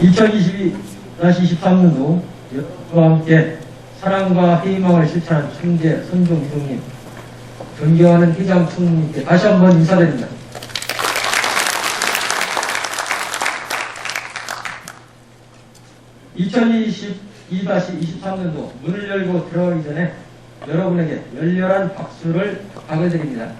2022-23년도 저와 함께 사랑과 희망을 실천한 총재 선종희동님, 존경하는 회장 총무님께 다시 한번 인사드립니다. (2022-23년도) 문을 열고 들어가기 전에 여러분에게 열렬한 박수를 박아드립니다.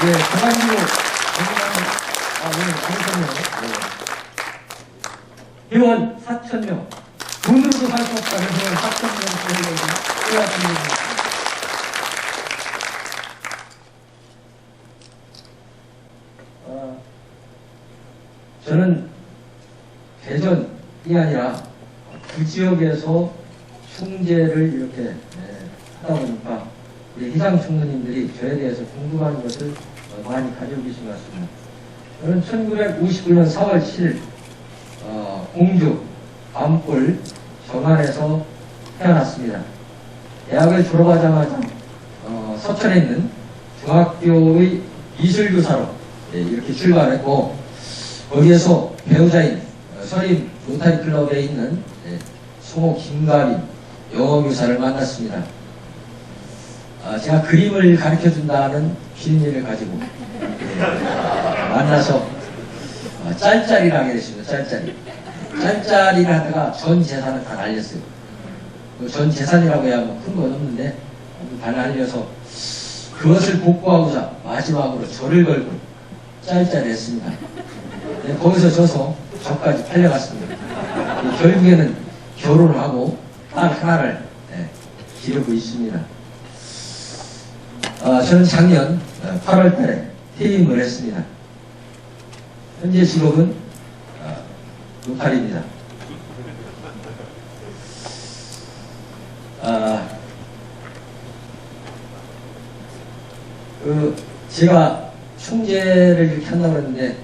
예, 가만히로 회원 4,000명, 돈으로도 살 수 없다는 회원 4,000명 고맙습니다. 저는 대전이 아니라 그 지역에서 총재를 이렇게 하다 보니까 우리 회장 총무님들이 저에 대해서 궁금한 것을 많이 가지고 계신 것 같습니다. 저는 1959년 4월 7일 공주 암골 정안에서 태어났습니다. 대학을 졸업하자마자 서천에 있는 중학교의 미술교사로 이렇게 출발했고, 거기에서 배우자인 서림 로타리 클럽에 있는 송호 김가빈 영어교사를 만났습니다. 제가 그림을 가르쳐준다는 비밀을 가지고 만나서 짤짤이를 하게 됐습니다. 짤짤이를 하다가 전 재산을 다 날렸어요. 전 재산이라고 해야 뭐 큰 건 없는데 다 날려서 그것을 복구하고자 마지막으로 절을 걸고 짤짤이 했습니다. 거기서 져서 저까지 팔려갔습니다. 결국에는 결혼하고 딸 하나를 기르고 있습니다. 저는 작년 8월 달에 퇴임을 했습니다. 현재 직업은 노타리입니다. 제가 총재를 이렇게 한다고 했는데,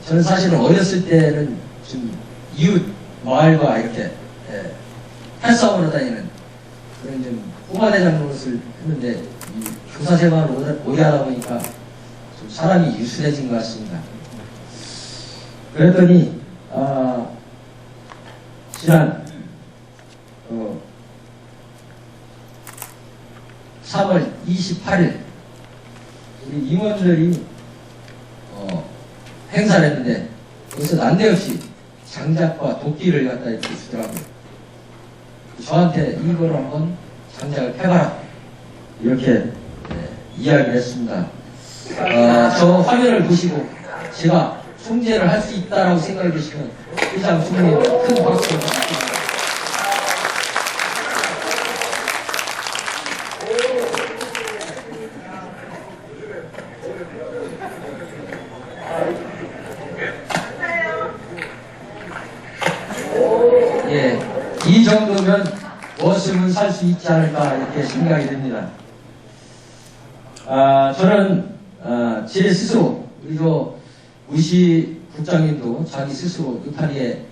저는 사실은 어렸을 때는 좀 이웃 마을과 이렇게 팔싸움으로 다니는 그런 좀 꼬마대장 노릇을 했는데, 이 교사 생활을 오래 하다 보니까 좀 사람이 유순해진 것 같습니다. 그랬더니 지난 3월 28일 우리 임원들이 행사를 했는데, 거기서 난데없이 장작과 도끼를 갖다 이렇게 주더라고요. 저한테 이걸 한번 장작을 패봐라 이렇게 이야기를 했습니다. 저 화면을 보시고 제가 총재를 할 수 있다라고 생각이 드시면 회장 총리님 큰 박수 부탁드립니다. 예, 이 정도면 무엇이든 살 수 있지 않을까 이렇게 생각이 됩니다. 저는 제 스스로, 우리 우시 국장님도 자기 스스로 노타리에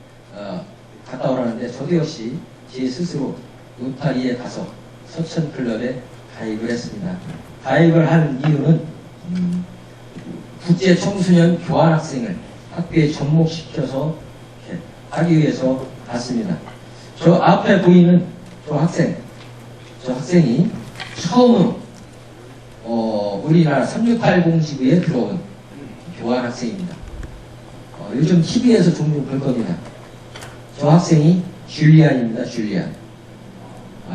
갔다 오라는데, 저도 역시 제 스스로 노타리에 가서 서천클럽에 가입을 했습니다. 가입을 한 이유는 국제 청소년 교환학생을 학교에 접목시켜서 하기 위해서 갔습니다. 저 앞에 보이는 저 학생이 처음으로 우리나라 3680 지구에 들어온 교환학생입니다. 요즘 TV에서 종종 볼 겁니다. 저 학생이 줄리안입니다. 줄리안.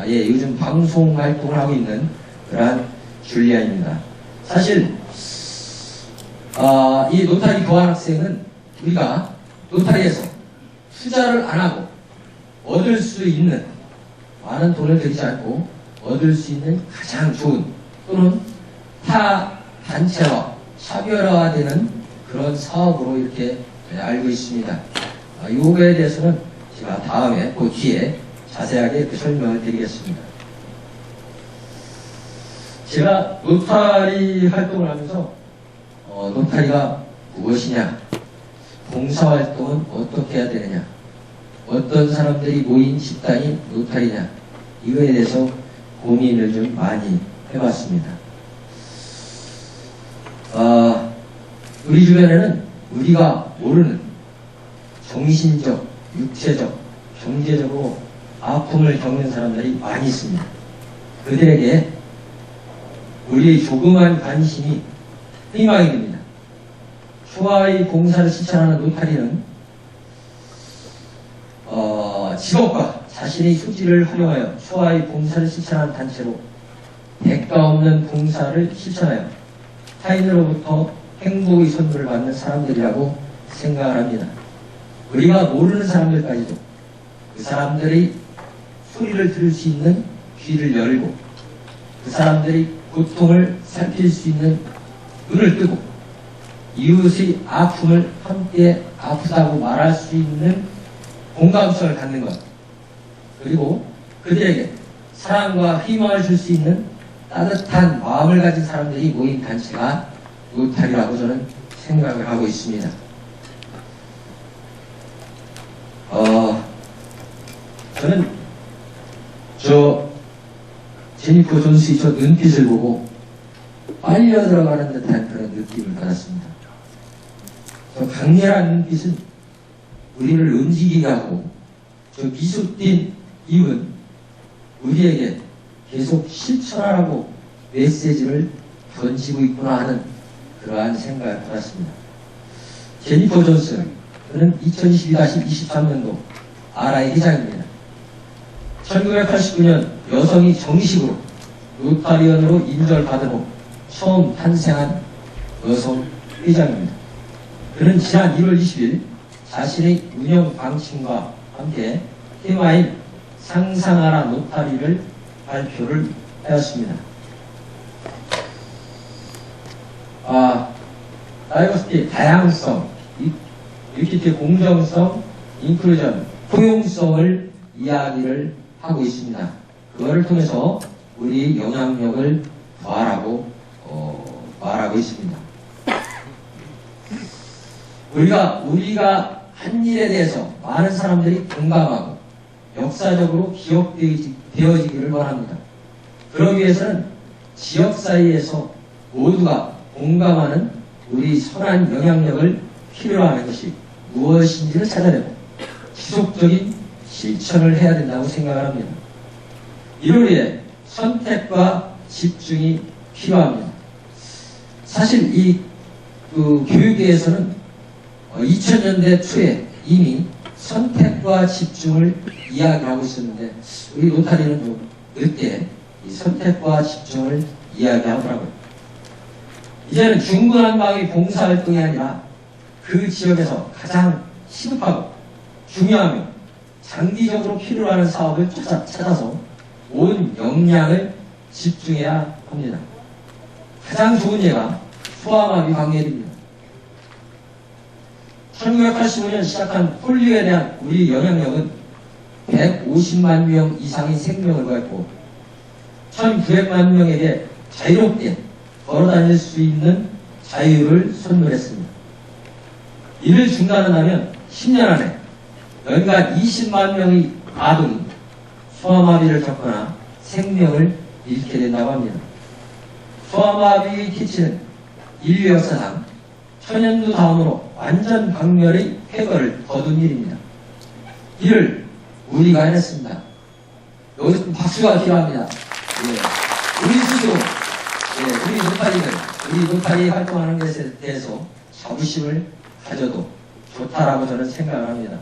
예, 요즘 방송 활동을 하고 있는 그러한 줄리안입니다. 사실 이 노타리 교환학생은 우리가 노타리에서 투자를 안 하고 얻을 수 있는, 많은 돈을 들이지 않고 얻을 수 있는 가장 좋은, 또는 타 단체와 차별화되는 그런 사업으로 이렇게 알고 있습니다. 이거에 대해서는 제가 다음에 그 뒤에 자세하게 설명을 드리겠습니다. 제가 노타리 활동을 하면서 노타리가 무엇이냐, 봉사활동은 어떻게 해야 되느냐, 어떤 사람들이 모인 집단이 노타리냐, 이거에 대해서 고민을 좀 많이 해봤습니다. 우리 주변에는 우리가 모르는 정신적, 육체적, 경제적으로 아픔을 겪는 사람들이 많이 있습니다. 그들에게 우리의 조그만 관심이 희망이 됩니다. 초아의 봉사를 실천하는 노타리는 직업과 자신의 소질을 활용하여 초아의 봉사를 실천하는 단체로 대가 없는 봉사를 실천하여 타인으로부터 행복의 선물을 받는 사람들이라고 생각을 합니다. 우리가 모르는 사람들까지도 그 사람들의 소리를 들을 수 있는 귀를 열고 그 사람들의 고통을 살필 수 있는 눈을 뜨고 이웃의 아픔을 함께 아프다고 말할 수 있는 공감성을 갖는 것, 그리고 그들에게 사랑과 희망을 줄 수 있는 따뜻한 마음을 가진 사람들이 모인 단체가 노타리라고 저는 생각을 하고 있습니다. 저는 제니퍼 존스의 저 눈빛을 보고 빨려 들어가는 듯한 그런 느낌을 받았습니다. 저 강렬한 눈빛은 우리를 움직이게 하고 저 미소 띈 입은 우리에게 계속 실천하라고 메시지를 던지고 있구나 하는 그러한 생각을 받았습니다. 제니퍼 존스, 그는 2022-23년도 RI 회장입니다. 1989년 여성이 정식으로 노타리언으로 인정받은 후 처음 탄생한 여성 회장입니다. 그는 지난 1월 20일 자신의 운영 방침과 함께 테마인 상상하라 노타리를 발표를 하였습니다. 다이버시티, 다양성, 이퀴티, 공정성, 인클루전, 포용성을 이야기를 하고 있습니다. 그거를 통해서 우리 영향력을 더하라고 말하고 있습니다. 우리가 한 일에 대해서 많은 사람들이 공감하고 역사적으로 기억되어지기를 원합니다. 그러기 위해서는 지역 사이에서 모두가 공감하는 우리 선한 영향력을 필요로 하는 것이 무엇인지를 찾아내고 지속적인 실천을 해야 된다고 생각을 합니다. 이를 위해 선택과 집중이 필요합니다. 사실 이 교육계에서는 2000년대 초에 이미 선택과 집중을 이야기하고 있었는데 우리 노타리는 좀 늦게 이 선택과 집중을 이야기하더라고요. 이제는 중구난방의 봉사활동이 아니라 그 지역에서 가장 시급하고 중요하며 장기적으로 필요로 하는 사업을 찾아서 온 역량을 집중해야 합니다. 가장 좋은 예가 소아마비 방역입니다. 1985년 시작한 폴리오에 대한 우리 영향력은 150만 명 이상의 생명을 구했고 1900만 명에게 자유롭게 걸어다닐 수 있는 자유를 선물했습니다. 이를 중단한다면 10년 안에 연간 20만 명의 아동이 소아마비를 겪거나 생명을 잃게 된다고 합니다. 소아마비의 키치는 인류 역사상 천연두 다음으로 완전 박멸의 쾌거를 거둔 일입니다. 이를 우리가 해냈습니다. 여기서 박수가 필요합니다. 예. 우리 스스로, 우리 노타리 활동하는 것에 대해서 자부심을 가져도 좋다라고 저는 생각을 합니다.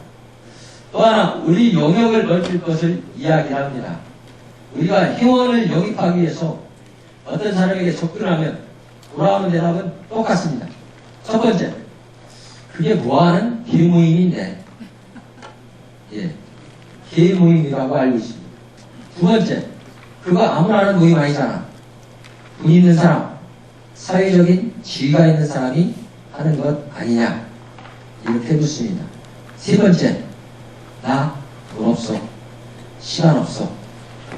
또 하나, 우리 영역을 넓힐 것을 이야기합니다. 우리가 회원을 영입하기 위해서 어떤 사람에게 접근하면 돌아오는 대답은 똑같습니다. 첫 번째, 그게 뭐하는 개모임인데, 개모임이라고 알고 있습니다. 두 번째, 그거 아무나 하는 모임 아니잖아. 돈 있는 사람, 사회적인 지위가 있는 사람이 하는 것 아니냐, 이렇게 묻습니다. 세 번째, 나 돈 없어, 시간 없어,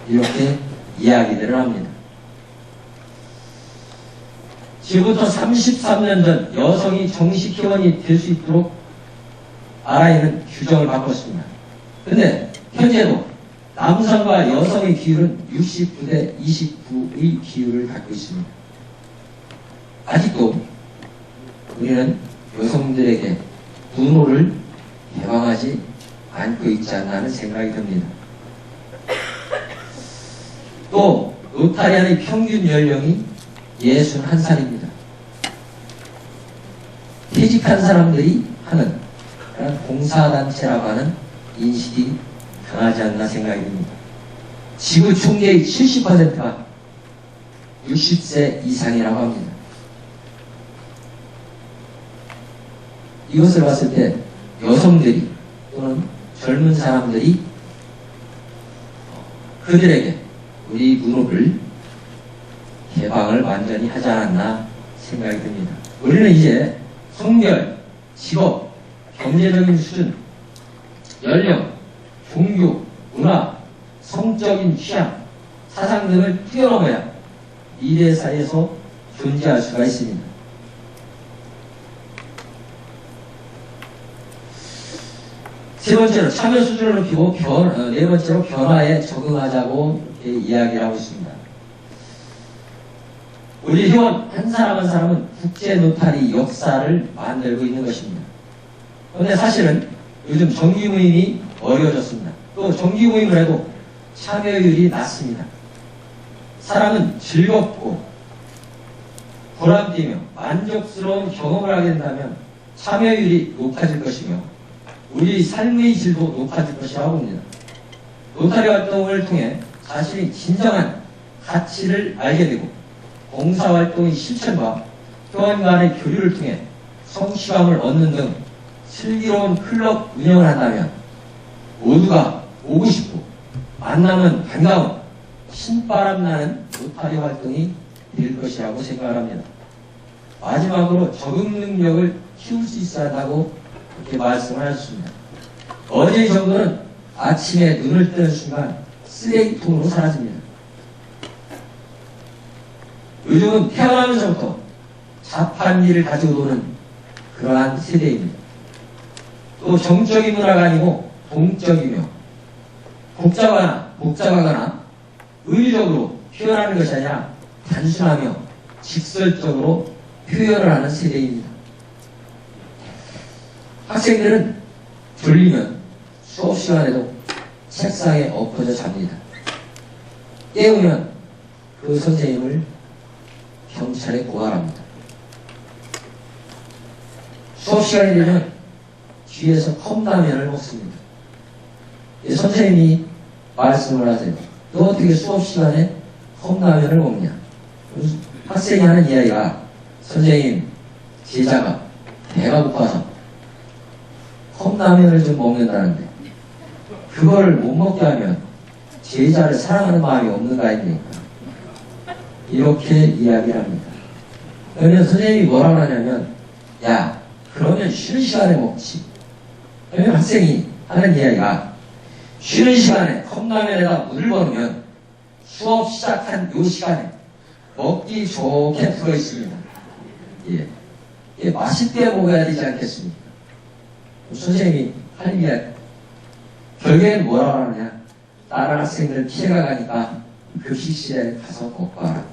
이렇게 이야기들을 합니다. 지금부터 33년 전 여성이 정식 회원이 될 수 있도록 RI는 규정을 바꿨습니다. 근데 현재도 남성과 여성의 비율은 69대 29의 비율을 갖고 있습니다. 아직도 우리는 여성들에게 분노를 개방하지 않고 있지 않나 하는 생각이 듭니다. 또 노타리안의 평균 연령이 61살입니다. 퇴직한 사람들이 하는 그런 봉사단체라고 하는 인식이 강하지 않나 생각이 듭니다. 지구 총계의 70%가 60세 이상이라고 합니다. 이것을 봤을 때 여성들이 또는 젊은 사람들이 그들에게 우리 문호를 개방을 완전히 하지 않았나 생각이 듭니다. 우리는 이제 성별, 직업, 경제적인 수준, 연령, 종교, 문화, 성적인 취향, 사상 등을 뛰어넘어야 미래 사회에서 존재할 수가 있습니다. 세 번째로 참여 수준을 높이고 네 번째로 변화에 적응하자고 이렇게 이야기를 하고 있습니다. 우리 회원 한 사람 한 사람은 국제 노타리 역사를 만들고 있는 것입니다. 그런데 사실은 요즘 정기 모임이 어려워졌습니다. 또 정기 모임을 해도 참여율이 낮습니다. 사람은 즐겁고 보람되며 만족스러운 경험을 하게 된다면 참여율이 높아질 것이며 우리 삶의 질도 높아질 것이라고 봅니다. 노타리 활동을 통해 자신이 진정한 가치를 알게 되고 봉사활동의 실천과 교환 간의 교류를 통해 성취감을 얻는 등 슬기로운 클럽 운영을 한다면 모두가 오고 싶고 만나면 반가운 신바람 나는 노타리 활동이 될 것이라고 생각합니다. 마지막으로 적응 능력을 키울 수 있어야 한다고 이렇게 말씀을 하셨습니다. 어제의 정도는 아침에 눈을 뜨는 순간 쓰레기통으로 사라집니다. 요즘은 태어나면서부터 자판기를 가지고 노는 그러한 세대입니다. 또 정적인 문화가 아니고 동적이며 복잡하거나 의유적으로 표현하는 것이 아니라 단순하며 직설적으로 표현을 하는 세대입니다. 학생들은 졸리면 수업 시간에도 책상에 엎어져 잡니다. 깨우면 그 선생님을 경찰에 고발합니다. 수업 시간이 되면 뒤에서 컵라면을 먹습니다. 선생님이 말씀을 하세요. 너 어떻게 수업 시간에 컵라면을 먹냐? 학생이 하는 이야기가 선생님, 제자가 배가 고파서 컵라면을 좀 먹는다는데 그거를 못 먹게 하면 제자를 사랑하는 마음이 없는 거 아닙니까? 이렇게 이야기를 합니다. 그러면 선생님이 뭐라고 하냐면 야, 그러면 쉬는 시간에 먹지. 그러면 학생이 하는 이야기가 쉬는 시간에 컵라면에다 물을 먹으면 수업 시작한 요 시간에 먹기 좋게 들어있습니다. 예, 맛있게 먹어야 되지 않겠습니까? 선생님이 하는 게 결국에는 뭐라고 하느냐? 다른 학생들 피해가 가니까 교실실에 가서 먹고 와라.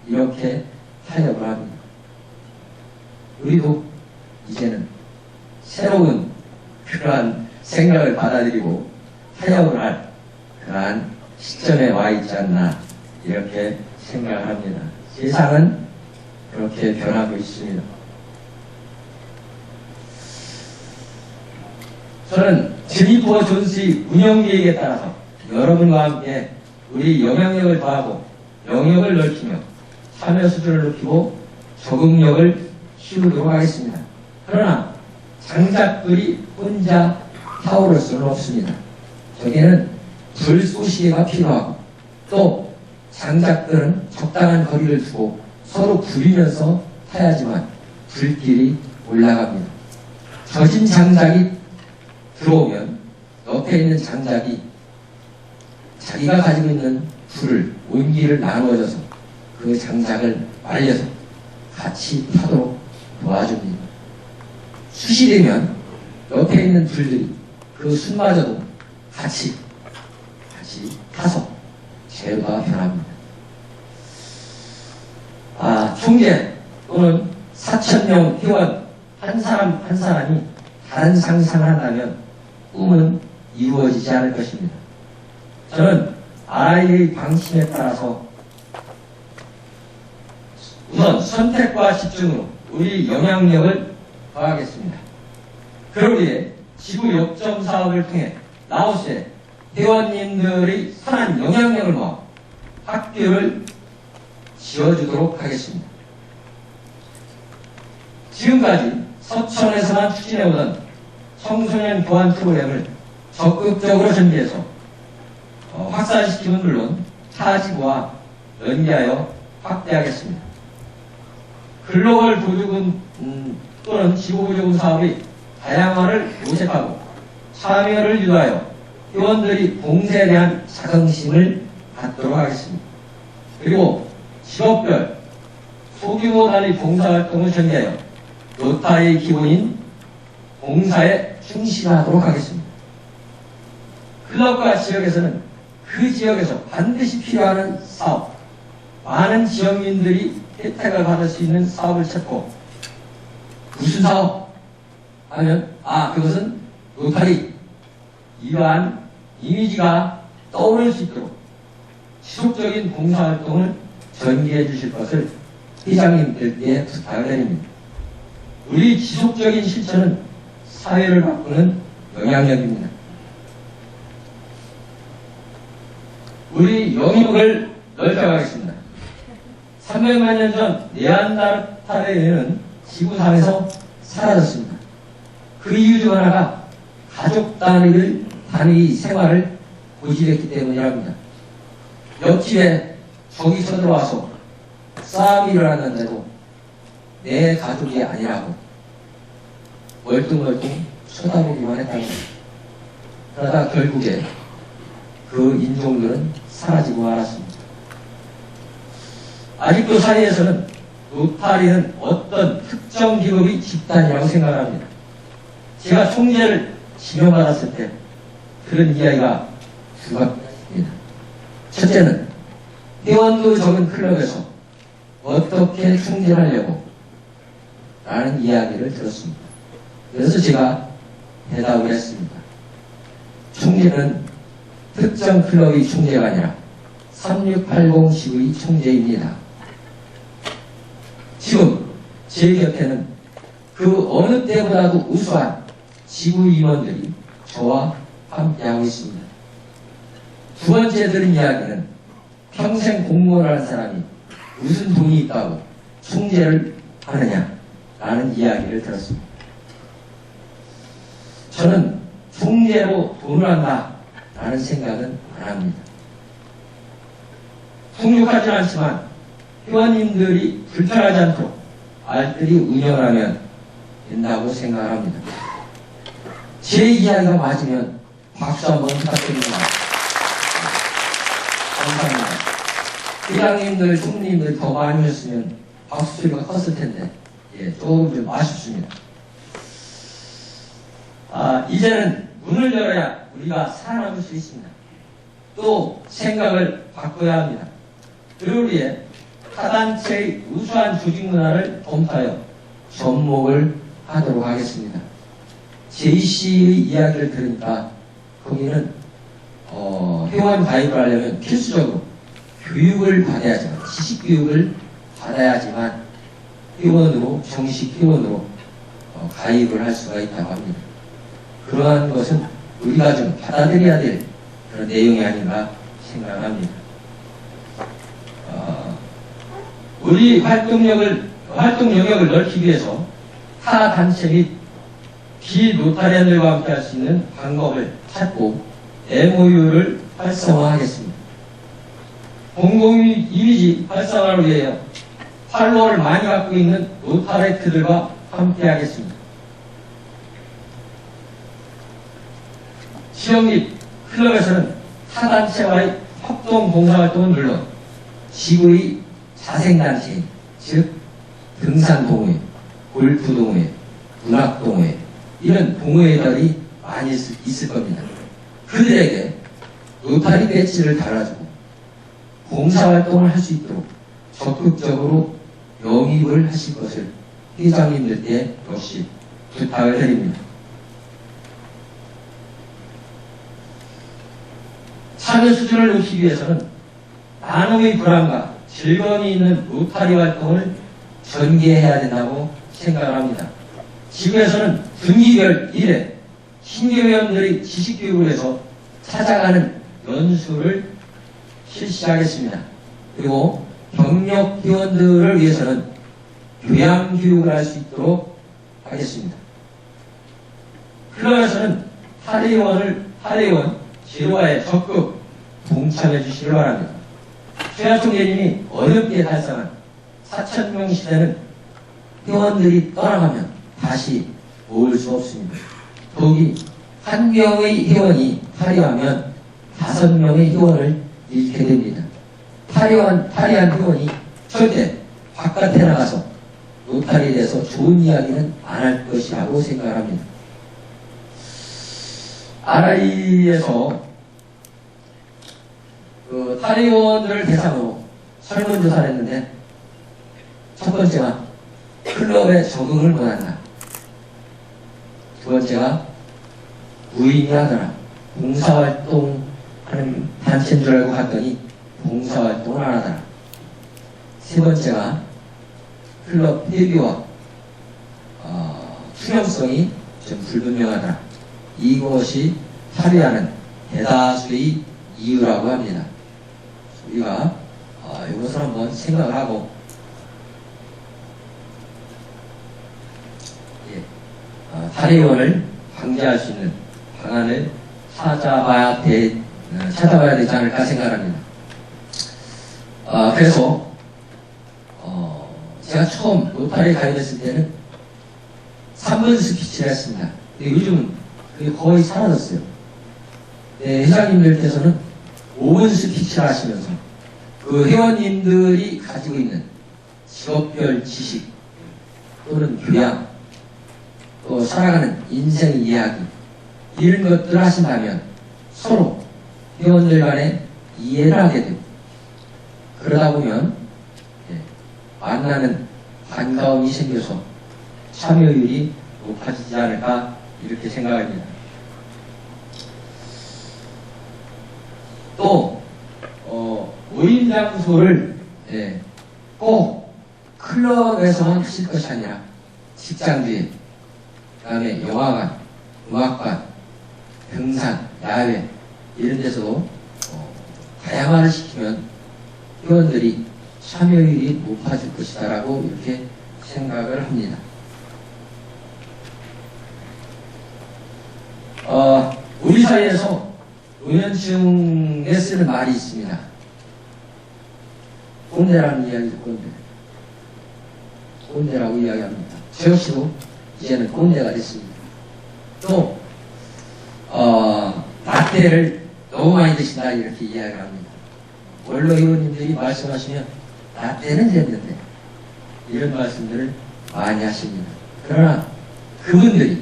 이렇게 타협을 합니다. 우리도 이제는 새로운 그러한 생각을 받아들이고 타협을 할 그러한 시점에 와 있지 않나 이렇게 생각을 합니다. 세상은 그렇게 변하고 있습니다. 저는 제니퍼 존스의 운영 계획에 따라서 여러분과 함께 우리 영향력을 더하고 영역을 넓히며 참여 수준을 높이고 적응력을 키우도록 하겠습니다. 그러나 장작불이 혼자 타오를 수는 없습니다. 저기에는 불쏘시개가 필요하고 또 장작들은 적당한 거리를 두고 서로 부리면서 타야지만 불길이 올라갑니다. 젖은 장작이 들어오면 옆에 있는 장작이 자기가 가지고 있는 불을 온기를 나누어줘서 그 장작을 말려서 같이 타도록 도와줍니다. 숯이 되면 옆에 있는 불들이 그 숯마저도 같이 같이 타서 제도가 변합니다. 총재 또는 4,000명 회원 한 사람 한 사람이 다른 상상을 한다면 꿈은 이루어지지 않을 것입니다. 저는 RI의 방침에 따라서 우선 선택과 집중으로 우리 영향력을 더하겠습니다. 그러기 위해 지구 역점 사업을 통해 라오스에 회원님들의 선한 영향력을 모아 학교를 지어주도록 하겠습니다. 지금까지 서천에서만 추진해오던 청소년 교환 프로그램을 적극적으로 전개해서 확산시키면 물론 타 지구와 연계하여 확대하겠습니다. 글로벌 보조금 또는 지구보조금 사업의 다양화를 모색하고 참여를 유도하여 회원들이 봉사에 대한 자긍심을 갖도록 하겠습니다. 그리고 직업별 소규모 단위 봉사활동을 전개하여 로타리의 기본인 봉사에 충실하도록 하겠습니다. 클럽과 지역에서는 그 지역에서 반드시 필요한 사업, 많은 지역민들이 혜택을 받을 수 있는 사업을 찾고 무슨 사업? 하면 그것은 로타리, 이러한 이미지가 떠오를 수 있도록 지속적인 봉사활동을 전개해 주실 것을 회장님들께 부탁을 드립니다. 우리 지속적인 실천은 사회를 바꾸는 영향력입니다. 우리 영역을 넓혀가겠습니다. 300만 년 전 네안데르탈인은 지구상에서 사라졌습니다. 그 이유 중 하나가 가족 단위 생활을 고집했기 때문이랍니다. 옆집에 적이 쳐들어와서 싸움이 일어났는데도 내 가족이 아니라고 멀뚱멀뚱 쳐다보기만 했답니다. 그러다 결국에 그 인종들은 사라지고 말았습니다. 아직도 사회에서는 로타리는 어떤 특정 기업의 집단이라고 생각합니다. 제가 총재를 지명받았을 때 그런 이야기가 두 가지입니다. 첫째는 회원도 적은 클럽에서 어떻게 충전하려고 라는 이야기를 들었습니다. 그래서 제가 대답을 했습니다. 총재는 특정 클럽의 총재가 아니라 3680 지구의 총재입니다. 지금 제 곁에는 그 어느 때보다도 우수한 지구 임원들이 저와 함께하고 있습니다. 두 번째 들은 이야기는 평생 공무원을 한 사람이 무슨 돈이 있다고 총재를 하느냐라는 이야기를 들었습니다. 저는 총재로 돈을 한다라는 생각은 안 합니다. 풍족하지는 않지만 회원님들이 불편하지 않도록 알뜰히 운영을 하면 된다고 생각합니다. 제 이야기가 맞으면 박수 한번 부탁드립니다. 감사합니다. 회장님들, 총리님들 더 많이 오셨으면 박수 소리가 컸을 텐데 조금 좀 아쉽습니다. 이제는 문을 열어야 우리가 살아남을 수 있습니다. 또 생각을 바꿔야 합니다. 그를 위해 타단체의 우수한 조직 문화를 검토하여 접목을 하도록 하겠습니다. JC의 이야기를 들으니까 거기는 회원 가입을 하려면 필수적으로 교육을 받아야지만, 지식 교육을 받아야지만 회원으로, 정식 회원으로 가입을 할 수가 있다고 합니다. 그러한 것은 우리가 좀 받아들여야 될 그런 내용이 아닌가 생각합니다. 우리 활동 영역을 넓히기 위해서 타 단체 및 비노타리안들과 함께 할 수 있는 방법을 찾고 MOU를 활성화하겠습니다. 공공 이미지 활성화를 위해 팔로워를 많이 갖고 있는 노타레트들과 함께 하겠습니다. 지역 및 클럽에서는 타단체와의 협동 봉사활동은 물론 지구의 자생단체인, 즉 등산동호회, 골프동호회, 문학동호회 이런 동호회들이 많이 있을 겁니다. 그들에게 로타리 배지를 달아주고 봉사활동을 할 수 있도록 적극적으로 영입을 하실 것을 회장님들께 역시 부탁을 드립니다. 참여 수준을 높이기 위해서는 나눔의 불안과 즐거움이 있는 로타리 활동을 전개해야 된다고 생각을 합니다. 지구에서는 분기별 1회 신규회원들의 지식교육을 해서 찾아가는 연수를 실시하겠습니다. 그리고 경력 회원들을 위해서는 교양교육을 할 수 있도록 하겠습니다. 클럽에서는 탈의원 지도화에 적극 동참해 주시길 바랍니다. 최하 총재님이 어렵게 달성한 4,000명 시대는 회원들이 떠나가면 다시 모을 수 없습니다. 더욱이 한 명의 회원이 탈의하면 5명의 회원을 잃게 됩니다. 탈의한 회원이 절대 바깥에 나가서 로타리에 대해서 좋은 이야기는 안 할 것이라고 생각합니다. RI에서 탈의원들을 대상으로 설문조사를 했는데 첫 번째가 클럽에 적응을 못한다. 두 번째가 무의미하더라. 봉사활동하는 단체인 줄 알고 갔더니 봉사활동을 안 하더라. 세 번째가 클럽 회비와 투명성이 좀 불분명하더라. 이것이 탈의하는 대다수의 이유라고 합니다. 우리가 이것을 한번 생각을 하고 탈의원을 방지할 수 있는 방안을 찾아봐야 되지 않을까 생각합니다. 그래서 제가 처음 로타리에 가입했을 때는 3분 스피치를 했습니다. 근데 요즘은 그게 거의 사라졌어요. 회장님들께서는 5분 스피치를 하시면서 그 회원님들이 가지고 있는 직업별 지식 또는 교양 또 살아가는 인생 이야기 이런 것들을 하신다면 서로 회원들 간에 이해를 하게 되고 그러다 보면 만나는 반가움이 생겨서 참여율이 높아지지 않을까 이렇게 생각합니다. 또 모임 장소를 꼭 클럽에서만 하실 것이 아니라 직장 뒤에 그 다음에 영화관, 음악관, 등산, 야외 이런 데서도 다양화를 시키면 회원들이 참여율이 높아질 것이다 라고 이렇게 생각을 합니다. 우리 사회에서 노년층에 쓰는 말이 있습니다. 꼰대라는 이야기죠. 꼰대라고 이야기합니다. 저 역시도 이제는 꼰대가 됐습니다. 또 라떼를 너무 많이 드신다 이렇게 이야기를 합니다. 원로 회원님들이 말씀하시면 라떼는 됐는데 이런 말씀들을 많이 하십니다. 그러나 그분들이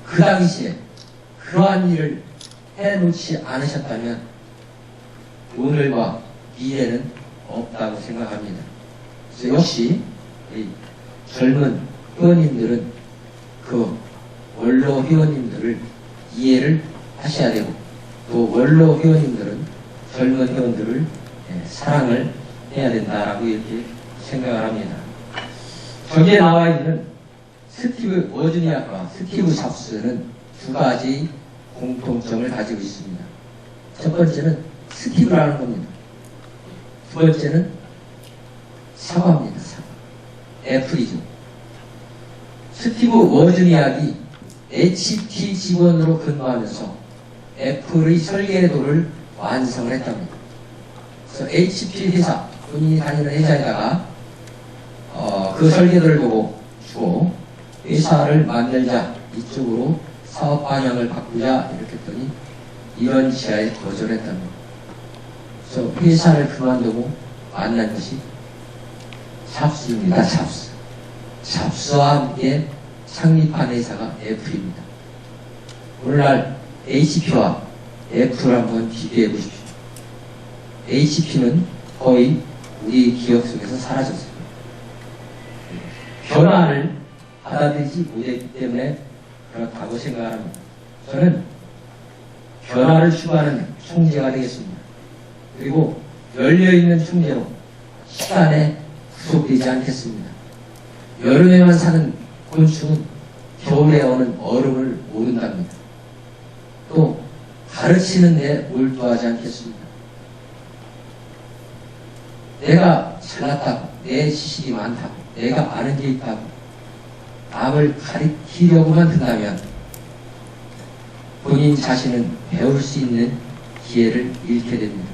그 당시에 그러한 일을 해놓지 않으셨다면 오늘과 미래는 없다고 생각합니다. 그래서 역시 젊은 회원님들은 그 원로 회원님들을 이해를 하셔야 되고 또 원로 회원님들은 젊은 회원들을 사랑을 해야 된다라고 이렇게 생각을 합니다. 저기에 나와 있는 스티브 워즈니악과 스티브 잡스는 두 가지 공통점을 가지고 있습니다. 첫 번째는 스티브라는 겁니다. 두 번째는 사과입니다. 사과. 애플이죠. 스티브 워즈니악이 HP 직원으로 근무하면서 애플의 설계도를 완성을 했답니다. 그래서 HP 회사, 본인이 다니는 회사에다가 그 설계도를 보고 주고 회사를 만들자, 이쪽으로 사업 방향을 바꾸자 이렇게 했더니 이런 지하에 거절했답니다. 그래서 회사를 그만두고 만난 것이 잡스입니다. 잡스와 함께 창립한 회사가 애플입니다. 오늘날 HP와 F를 한번 비교해 보십시오. HP는 거의 우리 기억 속에서 사라졌습니다. 변화를 받아들이지 못했기 때문에 그렇다고 생각합니다. 저는 변화를 추구하는 총재가 되겠습니다. 그리고 열려있는 총재로 시간에 구속되지 않겠습니다. 여름에만 사는 곤충은 겨울에 오는 얼음을 모른답니다. 또 가르치는 데 몰두하지 않겠습니다. 내가 잘났다고, 내 지식이 많다고, 내가 아는 게 있다고 남을 가리키려고만 든다면 본인 자신은 배울 수 있는 기회를 잃게 됩니다.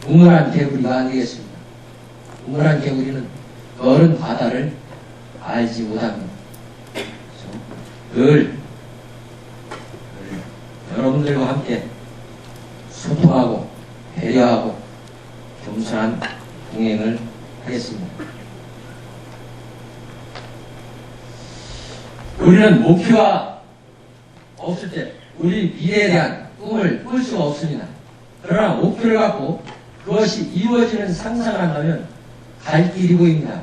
우물한 개구리가 아니겠습니다. 우물한 개구리는 넓은 바다를 알지 못합니다. 늘 여러분들과 함께 소통하고 배려하고 겸손한 동행을 하겠습니다. 우리는 목표가 없을 때 우리 미래에 대한 꿈을 꿀 수가 없습니다. 그러나 목표를 갖고 그것이 이루어지는 상상을 한다면 갈 길이 보입니다.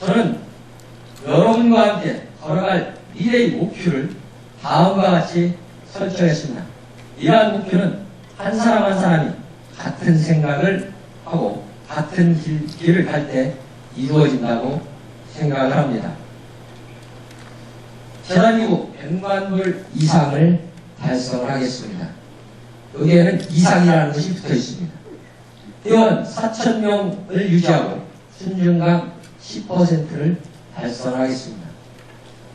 저는 여러분과 함께 걸어갈 미래의 목표를 다음과 같이 설정했습니다. 이러한 목표는 한 사람 한 사람이 같은 생각을 하고 같은 길을 갈 때 이루어진다고 생각을 합니다. 재단기구 100만 불 이상을 달성을 하겠습니다. 여기에는 이상이라는 것이 붙어 있습니다. 회원 4,000명을 유지하고 순증강 10%를 달성하겠습니다.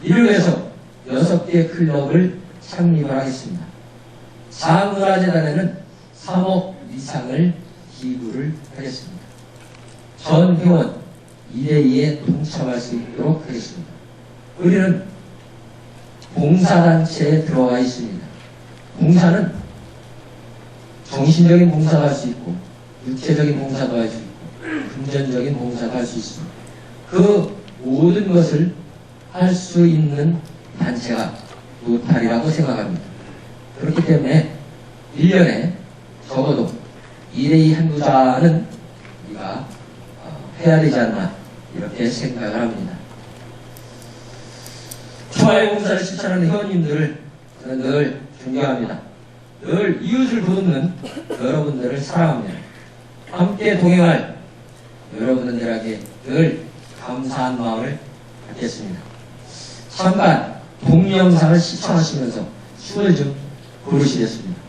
이를 위해서 6개 클럽을 창립을 하겠습니다. 자문화재단에는 3억 이상을 기부를 하겠습니다. 전 회원 2대2에 동참할 수 있도록 하겠습니다. 우리는 봉사단체에 들어와 있습니다. 봉사는 정신적인 봉사도 할 수 있고 육체적인 봉사도 할 수 있고 금전적인 봉사도 할 수 있습니다. 그 모든 것을 할 수 있는 단체가 노탈이라고 생각합니다. 그렇기 때문에 1년에 적어도 2대2 한부자는 우리가 해야 되지 않나 이렇게 생각을 합니다. 초아의 봉사를 실천하는 회원님들을 저는 늘 존경합니다. 늘 이웃을 도돕는 여러분들을 사랑합니다. 함께 동행할 여러분들에게 늘 감사한 마음을 갖겠습니다. 잠깐 동영상을 시청하시면서 춤을 좀 고르시겠습니다.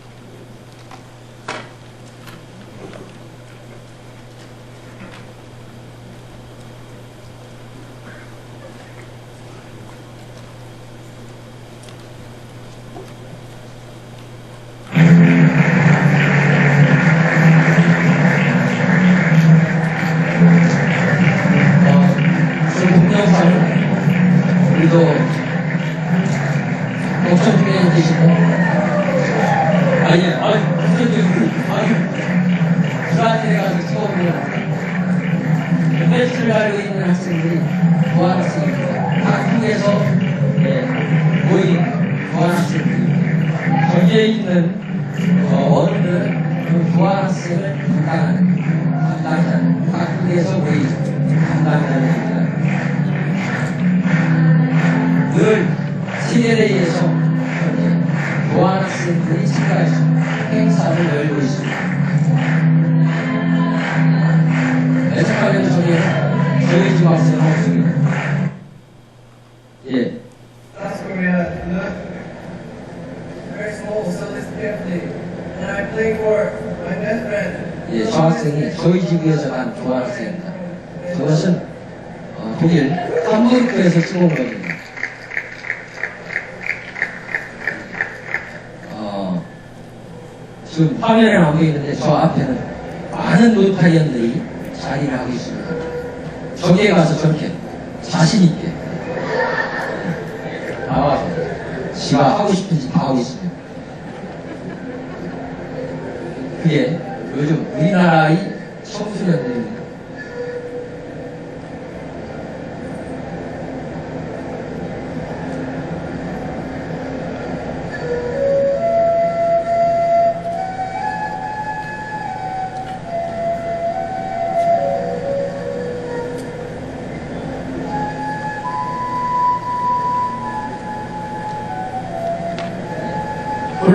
우리도 걱정 중에 계시고 불안해가지고 처음에 헬스를 하고 있는 학생들이 교환학생입니다. 한국에서 모인 교환학생들입니다. 거기에 있는 어른들은 그 교환학생을 담당자는 한국에서 모인 담당자입니다. 늘 세계대회에서 교환학생들이 참가할 수 있는 행사를 열고 있습니다. 애착하면 저희 집 학생은 없습니다. 예. 예, 저 학생이 저희 집에서 난 교환학생입니다. 저것은 독일 함부르크에서 찍어온 겁니다. 지금 화면에 나오고 있는데 저 앞에는 많은 노타리언들이 자리를 하고 있습니다. 저기에 가서 저렇게 자신있게 나와서 지가 하고 싶은 짓 다 하고 있습니다. 그게 요즘 우리나라의 청소년들입니다.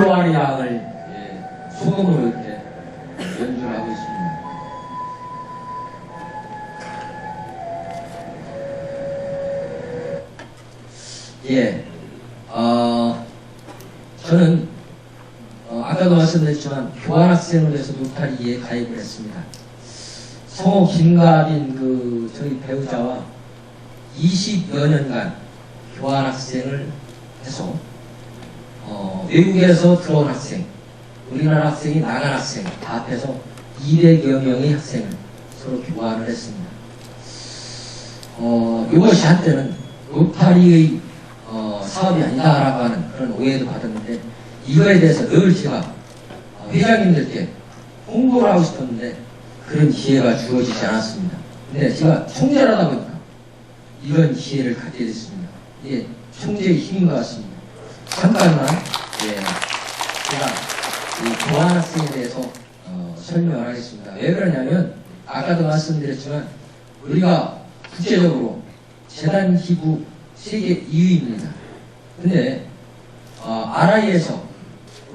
글로리아를 소금으로 이렇게 연주를 하고 있습니다. 예, 저는 아까도 말씀드렸지만 교환학생을 해서 노타리에 가입을 했습니다. 성호 김가빈 저희 배우자와 20여 년간 교환학생을 해서 외국에서 들어온 학생, 우리나라 학생이 나간 학생 다 합해서 200여 명의 학생을 서로 교환을 했습니다. 이것이 한때는 로타리의 사업이 아니다라고 하는 그런 오해도 받았는데, 이거에 대해서 늘 제가 회장님들께 홍보를 하고 싶었는데 그런 기회가 주어지지 않았습니다. 근데 제가 총재를 하다 보니까 이런 기회를 갖게 됐습니다. 이게 총재의 힘인 것 같습니다. 잠깐만 제가 이 교환학생에 대해서 설명을 하겠습니다. 왜 그러냐면 아까도 말씀드렸지만 우리가 국제적으로 재단 기부 세계 2위입니다. 근데 RI에서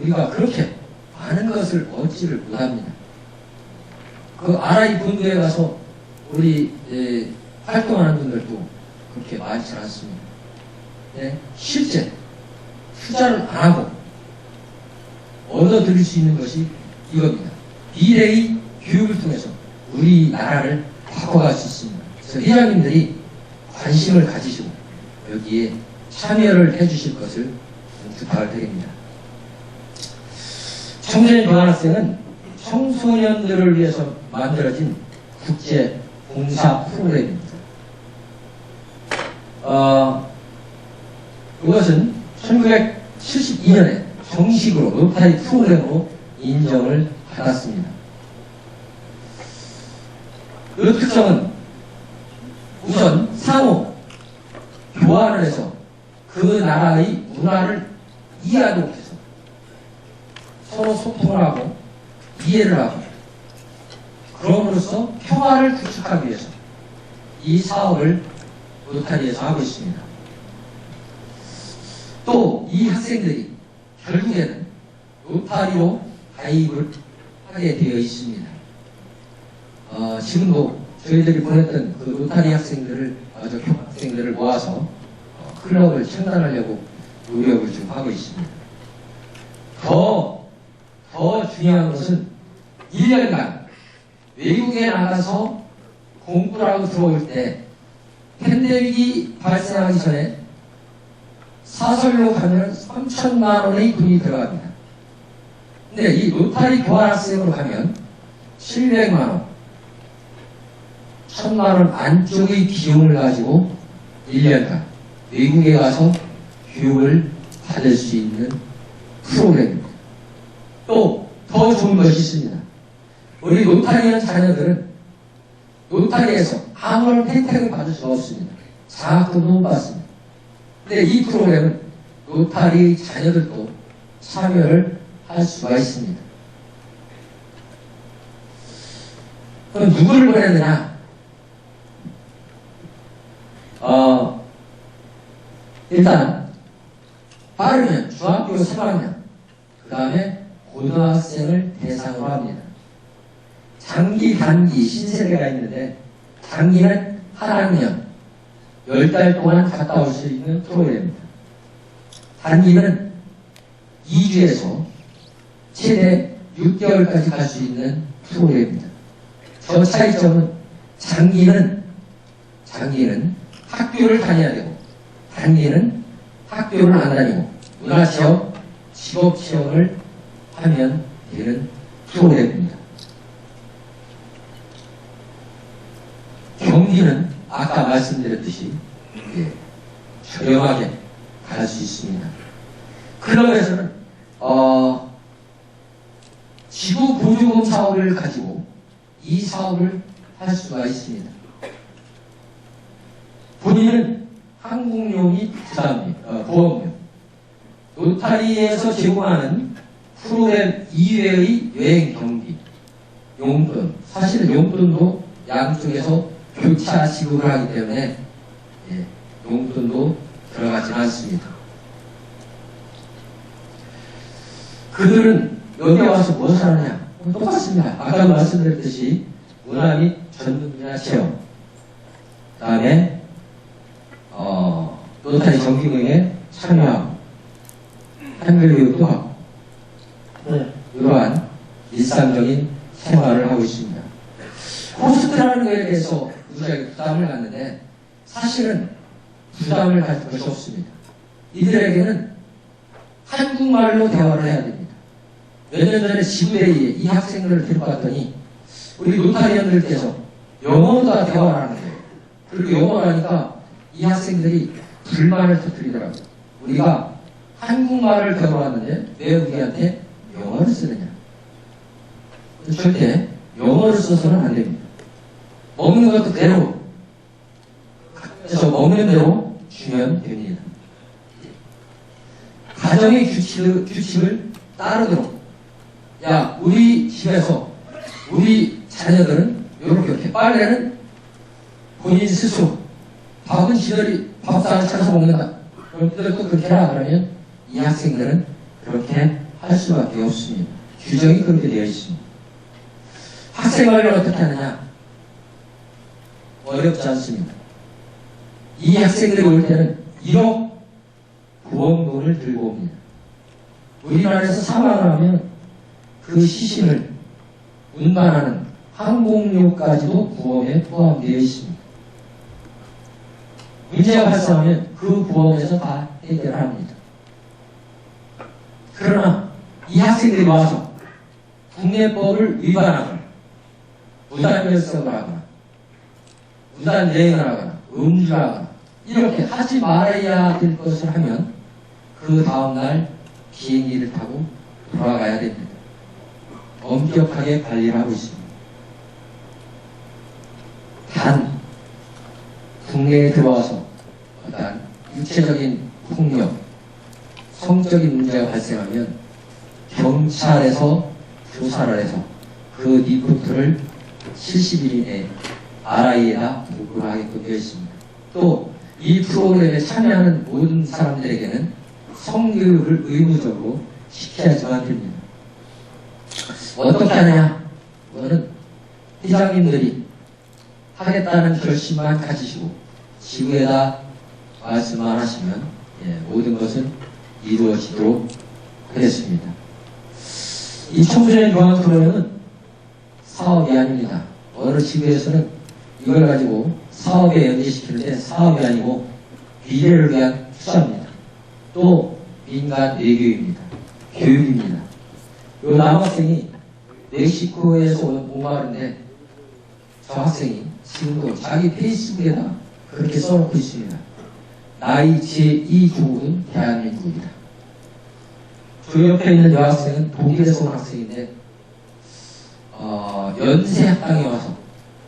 우리가 그렇게 많은 것을 얻지를 못합니다. 그 RI 본부에 가서 우리 활동하는 분들도 그렇게 많지 않습니다. 네, 실제 투자를 안 하고 얻어들일 수 있는 것이 이겁니다. 미래의 교육을 통해서 우리나라를 바꿔갈 수 있습니다. 그래서 회장님들이 관심을 가지시고 여기에 참여를 해주실 것을 부탁을 드립니다. 청소년 교환학생은 청소년들을 위해서 만들어진 국제 봉사 프로그램입니다. 이것은 1972년에 정식으로 로타리 프로그램으로 인정을 받았습니다. 그 특성은 우선 상호 교환을 해서 그 나라의 문화를 이해하도록 해서 서로 소통을 하고 이해를 하고, 그럼으로써 평화를 구축하기 위해서 이 사업을 로타리에서 하고 있습니다. 또 이 학생들이 결국에는 로타리로 가입을 하게 되어 있습니다. 지금도 저희들이 보냈던 그 로타리 학생들을 모아서 클럽을 창단하려고 노력을 좀 하고 있습니다. 더 중요한 것은 1년간 외국에 나가서 공부를 하고 들어올 때 팬데믹이 발생하기 전에 사설로 가면 3천만 원의 돈이 들어갑니다. 근데 이 로타리 교환학생으로 가면 700만 원, 1000만 원 안쪽의 비용을 가지고 1년간 외국에 가서 교육을 받을 수 있는 프로그램입니다. 또 더 좋은 것이 있습니다. 우리 로타리 한 자녀들은 로타리에서 아무런 혜택을 받을 수가 없습니다. 장학금도 못 받습니다. 근데 이 프로그램은 로타리 자녀들도 참여를 할 수가 있습니다. 그럼 누구를 보내야 되냐? 일단 빠르면 중학교 3학년, 그 다음에 고등학생을 대상으로 합니다. 장기, 단기, 신세대가 있는데 장기는 한 학년 10달 동안 갔다 올 수 있는 프로그램입니다. 단기는 2주에서 최대 6개월까지 갈 수 있는 프로그램입니다. 저 차이점은 장기는 학교를 다녀야 되고 단기는 학교를 안 다니고 문화체험, 직업체험을 하면 되는 프로그램입니다. 경비는 아까 말씀드렸듯이 저렴하게 갈 수 있습니다. 클럽에서는 지구 보조금 사업을 가지고 이 사업을 할 수가 있습니다. 본인은 항공료 및 보험료, 로타리에서 제공하는 프로그램 이외의 여행 경비, 용돈, 사실은 용돈도 양쪽에서 교차 지급을 하기 때문에 용돈도 들어가지 않습니다. 그들은 여기 와서 무엇을 하느냐? 똑같습니다. 아까 말씀드렸듯이 문화 및 전문 분야 체험, 그 다음에 로타리 정기모임에 참여하고 한글 교육도 하고 이러한 일상적인 생활을 하고 있습니다. 호스트라는 것에 대해서 우리가 부담을 갖는데 사실은 부담을 가질 것이 없습니다. 이들에게는 한국말로 대화를 해야 됩니다. 몇 년 전에 지구대회에 이 학생들을 데리고 갔더니 우리 로타리언들께서 영어로 다 대화를 하는 거예요. 그리고 영어를 하니까 이 학생들이 불만을 터뜨리더라고요. 우리가 한국말을 배워왔는데 왜 우리한테 영어를 쓰느냐. 절대 영어를 써서는 안 됩니다. 먹는 것도 그대로, 그래서 먹는 대로 주면 됩니다. 가정의 규칙을 따르도록. 야, 우리 집에서 우리 자녀들은 이렇게 빨래는 본인 스스로, 밥은 지들이 밥상을 차려서 먹는다. 여러분들도 그렇게 하라 그러면 이 학생들은 그렇게 할 수밖에 없습니다. 규정이 그렇게 되어 있습니다. 학생활을 어떻게 하느냐? 어렵지 않습니다. 이 학생들이 올 때는 1억 보험금을 들고 옵니다. 우리나라에서 사망을 하면 그 시신을 운반하는 항공료까지도 보험에 포함되어 있습니다. 문제가 발생하면 그 보험에서 다 해결합니다. 그러나 이 학생들이 와서 국내법을 위반하거나 무단결석을 하거나 무단여행을 하거나 음주를 하거나 이렇게 하지 말아야 될 것을 하면 그 다음날 비행기를 타고 돌아가야 됩니다. 엄격하게 관리를 하고 있습니다. 단 국내에 들어와서 어떤 육체적인 폭력, 성적인 문제가 발생하면 경찰에서 조사를 해서 그 리포트를 70일 이내에 RI에다 보고를 하게끔 되어 있습니다. 또 이 프로그램에 참여하는 모든 사람들에게는 성교육을 의무적으로 시켜야지만 됩니다. 어떻게 하느냐? 그거는 회장님들이 하겠다는 결심만 가지시고 지구에다 말씀만 하시면 모든 것은 이루어지도록 하겠습니다. 이 청소년 교환 프로그램은 사업이 아닙니다. 어느 지구에서는 이걸 가지고 사업에 연계시키는데 사업이 아니고 미래를 위한 투자입니다. 또 민간 외교입니다. 교육입니다. 이 남학생이 멕시코에서 온 말인데 저 학생이 지금도 자기 페이스북에다 그렇게 써놓고 있습니다. 나이 제2조국은 대한민국이다. 저 옆에 있는 여학생은 독일에서 온 학생인데 연세학당에 와서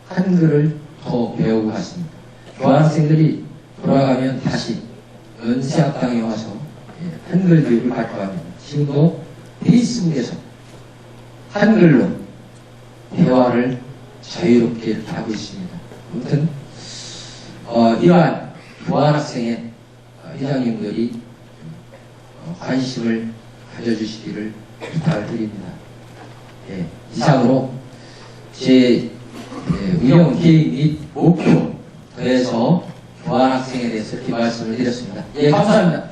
한글을 더 배우고 갔습니다. 교환학생들이 돌아가면 다시 연세학당에 와서 한글 교육을 받고 갑니다. 지금도 페이스북에서 한글로 대화를 자유롭게 이렇게 하고 있습니다. 아무튼 이러한 교환학생의 회장님들이 관심을 가져주시기를 부탁을 드립니다. 이상으로 제 운영 계획 및 목표 더해서 교환학생에 대해서 이렇게 말씀을 드렸습니다. 감사합니다.